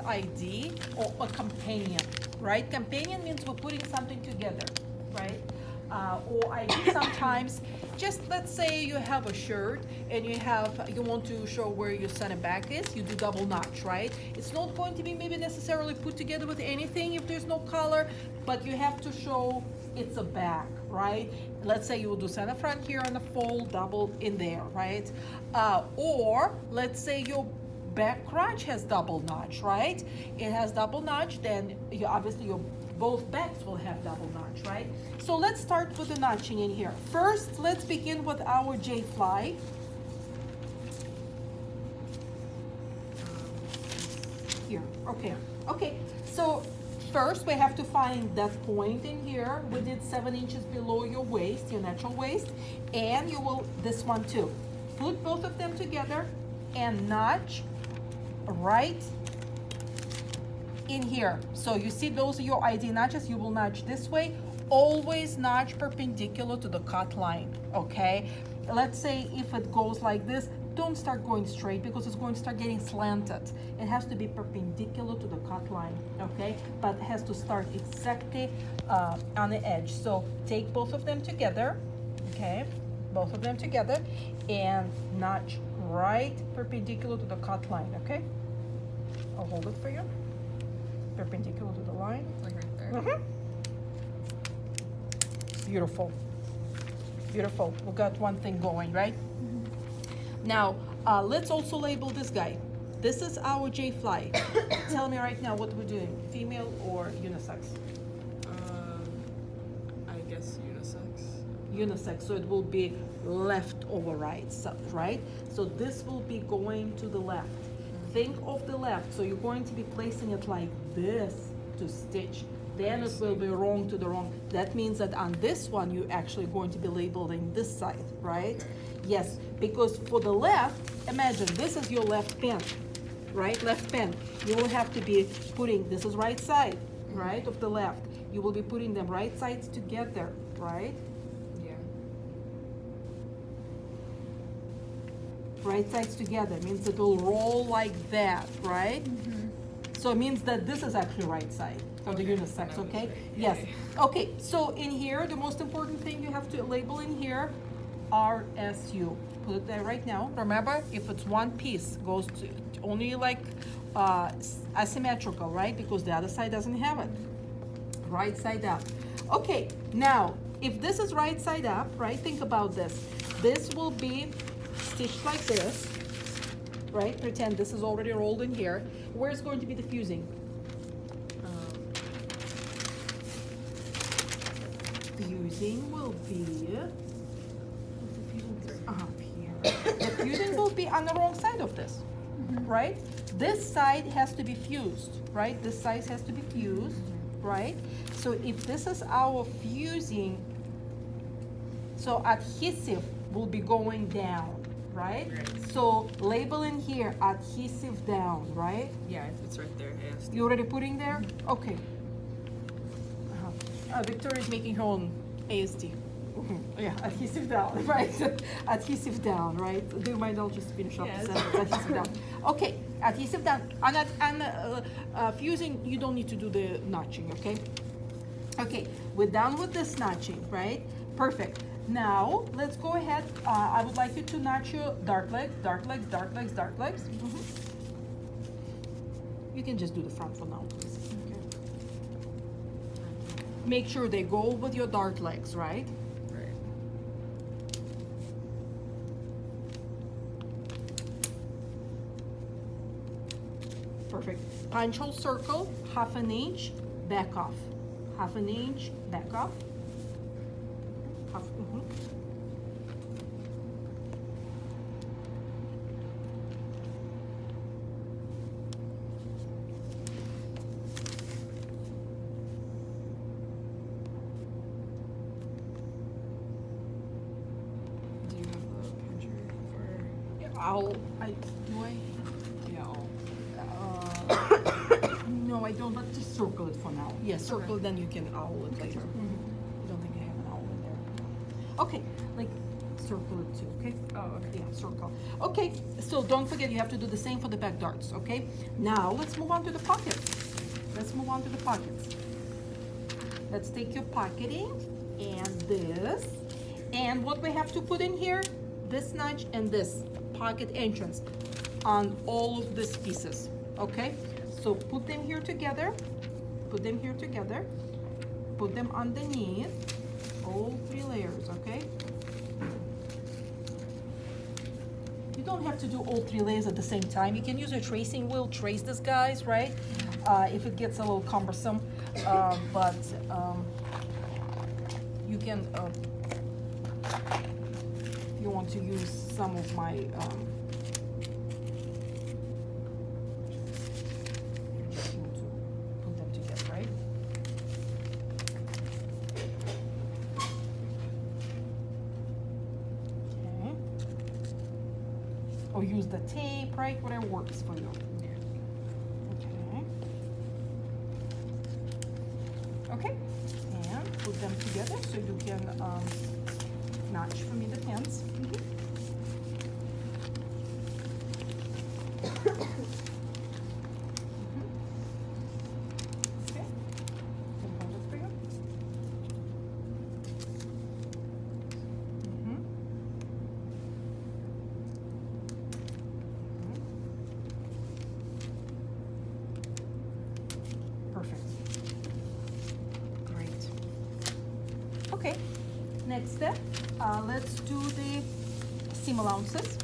ID or a companion, right? Companion means we're putting something together, right? Or ID sometimes, just let's say you have a shirt and you want to show where your center back is, you do double notch, right? It's not going to be maybe necessarily put together with anything if there's no color, but you have to show it's a back, right? Let's say you will do center front here on the fold, double in there, right? Or let's say your back crotch has double notch, right? It has double notch, then you obviously your both backs will have double notch, right? So let's start with the notching in here. First, let's begin with our J-fly. Here, okay. Okay, so first we have to find that point in here. We did 7 inches below your waist, your natural waist, and you will, this one too. Put both of them together and notch right in here. So you see those are your ID notches. You will notch this way. Always notch perpendicular to the cut line, okay? Let's say if it goes like this, don't start going straight because it's going to start getting slanted. It has to be perpendicular to the cut line, okay? But it has to start exactly on the edge. So take both of them together, okay? Both of them together and notch right perpendicular to the cut line, okay? I'll hold it for you. Perpendicular to the line. Like right there. Mm-hmm. Beautiful. Beautiful. We got one thing going, right? Mm-hmm. Now, let's also label this guy. This is our J-fly. Tell me right now what we're doing, female or unisex? I guess unisex. Unisex, so it will be left over right, so, right? So this will be going to the left. Think of the left, so you're going to be placing it like this to stitch. Then it will be wrong to the wrong. That means that on this one, you're actually going to be labeling this side, right? Okay. Yes, because for the left, imagine this is your left pin, right? Left pin. You will have to be putting, this is right side, right, of the left. You will be putting them right sides together, right? Yeah. Right sides together means it will roll like that, right? Mm-hmm. So it means that this is actually right side for the Okay, unisex, then I was okay? right. Yes. Yay. Okay, so in here, the most important thing you have to label in here, RSU. Put it there right now. Remember, if it's one piece, goes to only like asymmetrical, right? Because the other side doesn't have it. Right side up. Okay, now, if this is right side up, right? Think about this. This will be stitched like this, right? Pretend this is already rolled in here. Where's going to be the fusing? Fusing will be up here. The fusing will be on the wrong side of this, right? This side has to be fused, right? This side has to be fused, right? So if this is our fusing, so adhesive will be going down, right? Right. So label in here adhesive down, right? Yeah, it's right there. Yes. You already putting there? Okay. Victoria's making her own ASD. Yeah, adhesive down, right? Adhesive down, right? Do you mind? I'll just finish up Yes. the sentence. Adhesive down. Okay, adhesive down. And fusing, you don't need to do the notching, okay? Okay, we're done with this notching, right? Perfect. Now, let's go ahead. I would like you to notch your dart legs, dart legs, dart legs, dart legs. You can just do the front for now, please. Make sure they go with your dart legs, right? Right. Perfect. Punch hole circle, 1/2 inch, back off. 1/2 inch, back off. Half, Do you have a puncher for? Do I? Yeah. No, I don't, but just circle it for now. Yes, circle, then you can owl it later. I don't think I have an owl in there. Okay, like circle it too, okay? Oh, okay. Yeah, circle. Okay, so don't forget, you have to do the same for the back darts, okay? Now, let's move on to the pockets. Let's move on to the pockets. Let's take your pocketing and this. And what we have to put in here, this notch and this pocket entrance on all of these pieces, okay? So put them here together, put them here together, put them underneath, all 3 layers, okay? You don't have to do all 3 layers at the same time. You can use a tracing wheel, trace these guys, right? If it gets a little cumbersome, but you can, if you want to use some of my, just want to put them together, right? Okay. Or use the tape, right? Whatever works for you. Okay. Okay. And put them together so you can notch for me the pins. Okay. Can hold it for you. Mhm. Perfect. Great. Okay, next step, let's do the seam allowances.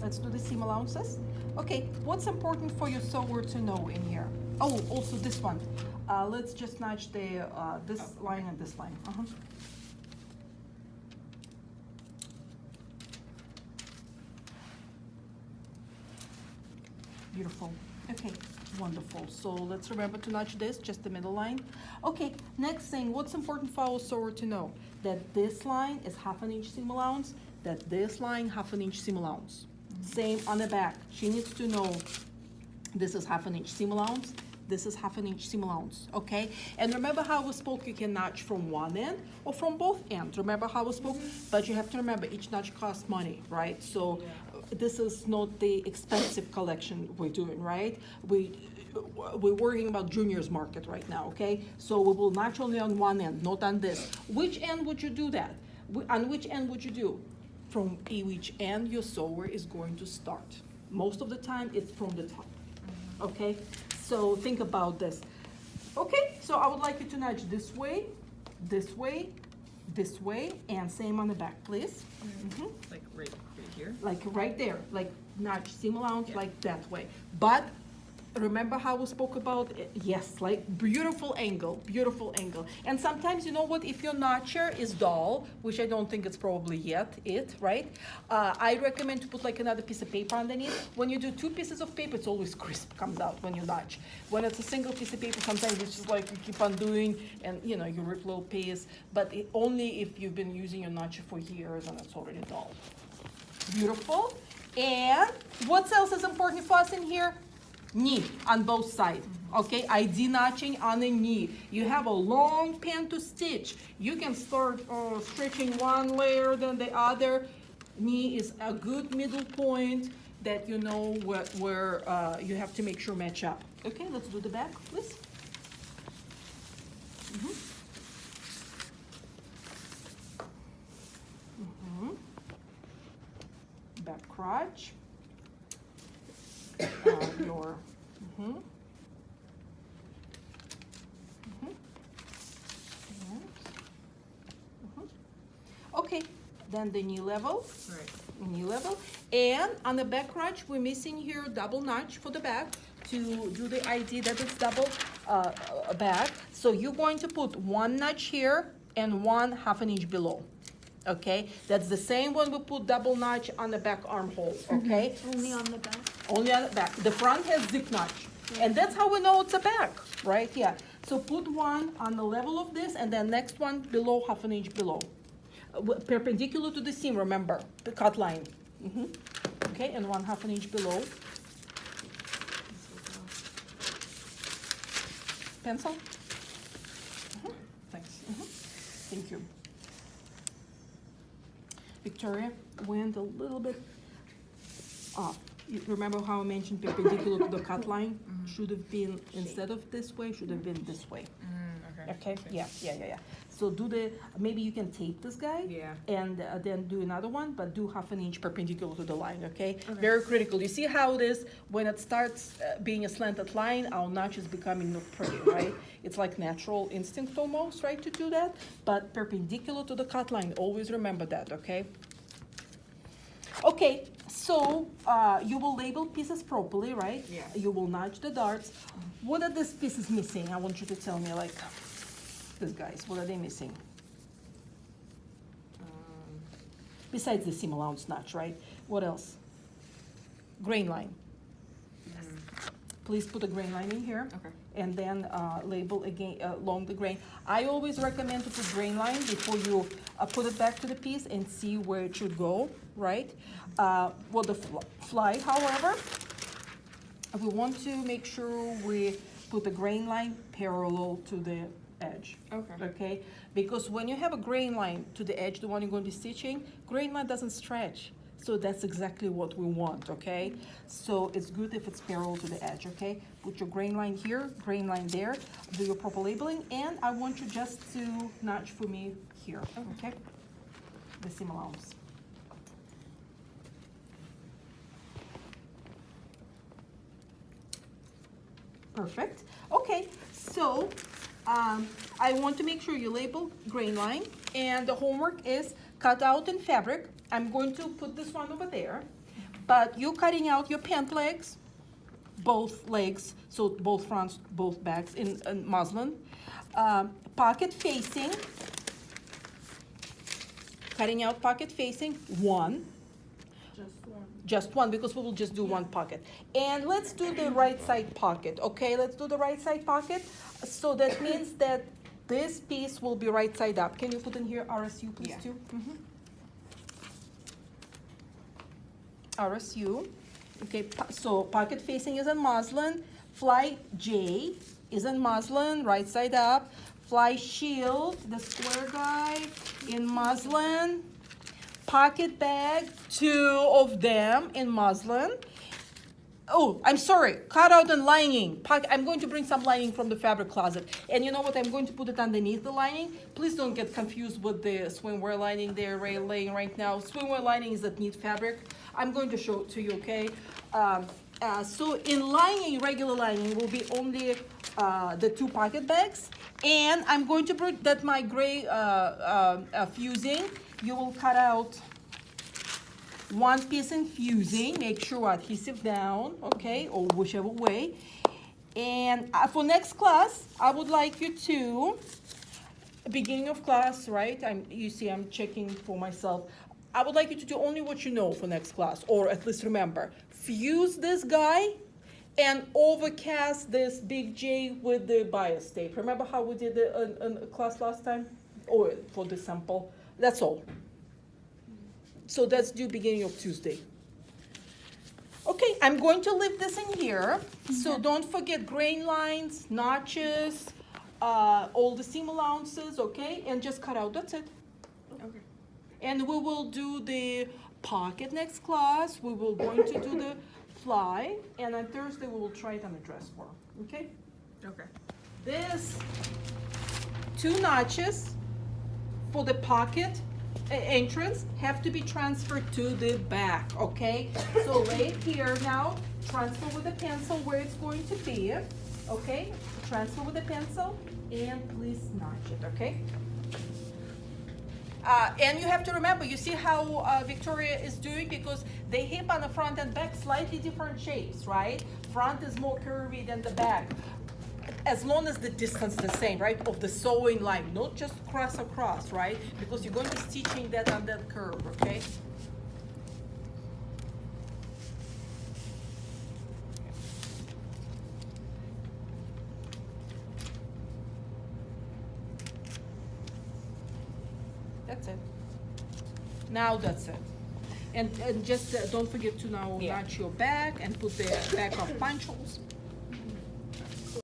Let's do the seam allowances. Okay, what's important for your sewer to know in here? Oh, also this one. Let's just notch the this line and this line. Beautiful. Okay, wonderful. So let's remember to notch this, just the middle line. Okay, next thing, what's important for our sewer to know? That this line is 1/2 inch seam allowance, that this line 1/2 inch seam allowance. Same on the back. She needs to know this is 1/2 inch seam allowance, this is 1/2 inch seam allowance, okay? And remember how we spoke, you can notch from one end or from both ends. Remember how we spoke? But you have to remember, each notch costs money, right? So this is not the expensive collection we're doing, right? We're worrying about juniors market right now, okay? So we will notch only on one end, not on this. Which end would you do that? On which end would you do? From which end your sewer is going to start. Most of the time, it's from the top, okay? So think about this. Okay, so I would like you to nudge this way, this way, this way, and same on the back, please. Mhm. Like right here. Like right there, like notch seam allowance, Yeah. like that way. But remember how we spoke about it? Yes, like beautiful angle, beautiful angle. And sometimes, you know what, if your notcher is dull, which I don't think it's probably yet it, right? I recommend to put like another piece of paper underneath. When you do 2 pieces of paper, it's always crisp, comes out when you notch. When it's a single piece of paper, sometimes it's just like you keep on doing and you know, you rip little piece, but only if you've been using your notcher for years and it's already dull. Beautiful. And what else is important for us in here? Knee on both sides, okay? ID notching on the knee. You have a long pen to stitch. You can start stretching one layer then the other. Knee is a good middle point that you know where you have to make sure match up. Okay, let's do the back, please. Back crotch. Your Okay, then the knee level, Right. knee level, and on the back crotch, we're missing here double notch for the back to do the ID that it's double back. So you're going to put one notch here and one 1/2 inch below. Okay, that's the same when we put double notch on the back armhole, okay? Only on the back. Only on the back. The front has zip notch. And that's how we know it's a back, right? Yeah. So put one on the level of this and then next one below 1/2 inch below. Perpendicular to the seam, remember, the cut line. Okay, and 1/2 inch below. Pencil? Thanks. Thank you. Victoria went a little bit off. You remember how I mentioned perpendicular to the cut line? Should have been, instead of this way, should have been this way. Okay, yeah. So maybe you can tape this guy. Yeah. And then do another one, but do 1/2 inch perpendicular to the line, okay? Okay. Very critical. You see how it is, when it starts being a slanted line, our notch is becoming not pretty, right? It's like natural instinct almost, right, to do that? But perpendicular to the cut line, always remember that, okay? Okay, so you will label pieces properly, right? Yeah. You will notch the darts. What are these pieces missing? I want you to tell me, like, these guys, what are they missing? Besides the seam allowance notch, right? What else? Grain line. Please put a grain line in here. Okay. And then label again along the grain. I always recommend to put grain line before you put it back to the piece and see where it should go, right? For the fly, however, we want to make sure we put the grain line parallel to the edge. Okay. Okay? Because when you have a grain line to the edge, the one you're going to be stitching, grain line doesn't stretch. So that's exactly what we want, okay? So it's good if it's parallel to the edge, okay? Put your grain line here, grain line there, do your proper labeling, and I want you just to notch for me here, okay? The seam allowance. Perfect. Okay, so I want to make sure you label grain line, and the homework is cut out in fabric. I'm going to put this one over there, but you're cutting out your pant legs, both legs, so both fronts, both backs in muslin. Pocket facing, cutting out pocket facing, one. Just one, because we will just do one pocket. And let's do the right side pocket, okay? Let's do the right side pocket. So that means that this piece will be right side up. Can you put in here RSU, please, Yeah. too? RSU. Okay, so pocket facing is in muslin. Fly J is in muslin, right side up. Fly shield, the square guy, in muslin. Pocket bag, 2 of them in muslin. Oh, I'm sorry, cut out and lining. I'm going to bring some lining from the fabric closet. And you know what, I'm going to put it underneath the lining. Please don't get confused with the swimwear lining they're laying right now. Swimwear lining is that neat fabric. I'm going to show it to you, okay? So in lining, regular lining will be only the 2 pocket bags. And I'm going to put that my gray fusing. You will cut out 1 piece in fusing, make sure adhesive down, okay, or whichever way. And for next class, I would like you to, beginning of class, right? You see I'm checking for myself. I would like you to do only what you know for next class, or at least remember. Fuse this guy and overcast this big J with the bias tape. Remember how we did it in class last time? Or for the sample? That's all. So that's due beginning of Tuesday. Okay, I'm going to leave this in here. So don't forget grain lines, notches, all the seam allowances, okay? And just cut out, that's it. Okay. And we will do the pocket next class. We will going to do the fly. And on Thursday, we will try it on a dress form, okay? Okay. This 2 notches for the pocket entrance have to be transferred to the back, okay? So right here now, transfer with a pencil where it's going to be, okay? Transfer with a pencil and please notch it, okay? And you have to remember, you see how Victoria is doing, because the hip on the front and back slightly different shapes, right? Front is more curvy than the back. As long as the distance is the same, right, of the sewing line, not just cross across, right? Because you're going to be stitching that on that curve, okay? That's it. Now that's it. And just don't forget to now Yeah. notch your back and put the back of punch holes.